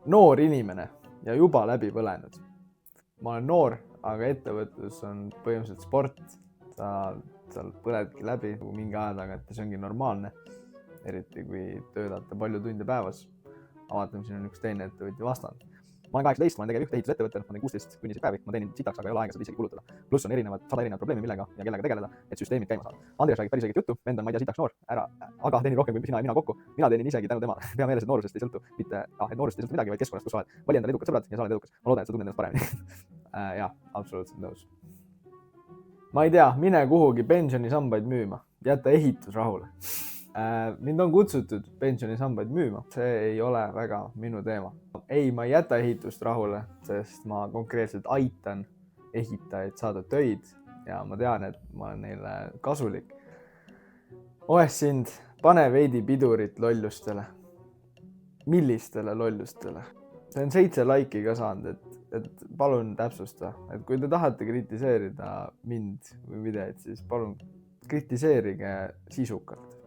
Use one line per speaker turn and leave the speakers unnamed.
noor inimene ja juba läbi põlenud. Ma olen noor, aga ettevõtlus on põhimõtteliselt sport. Sa põledki läbi mingi aja tagant ja see ongi normaalne. Eriti kui töötate palju tunde päevas. Avatam, siin on üks teine ettevõtja vastand. Ma olen 18, ma olen tegev juht ehitusettevõttel, ma teen 16 tunniseid päevi, ma teenin sitaks, aga ei ole aega seda isegi kulutada. Pluss on 100 erinevat probleemi, millega ja kellega tegeleda, et süsteemid käima saada. Andres räägib päris õiget juttu, vend on, ma ei tea, sitaks noor, aga teenib rohkem kui sina ja mina kokku. Mina teenin isegi tänu tema. Pea meeles, et noorusest ei sõltu mitte, et noorusest ei sõltu midagi, vaid keskkonnast, kus sa oled. Vali endale edukad sõbrad ja sa oled edukas. Ma loodan, et sa tunned ennast paremini. Jah, absoluutselt nõus. Ma ei tea, mine kuhugi pensionisambaid müüma, jäta ehitus rahule. Mind on kutsutud pensionisambaid müüma, see ei ole väga minu teema. Ei, ma ei jäta ehitust rahule, sest ma konkreetselt aitan ehitajaid saada töid ja ma tean, et ma olen neile kasulik. Sind, pane veidi pidurit lollustele. Millistele lollustele? See on 7 laiki ka saanud, et palun täpsusta, et kui te tahate kritiseerida mind või videoid, siis palun kritiseerige sisukalt.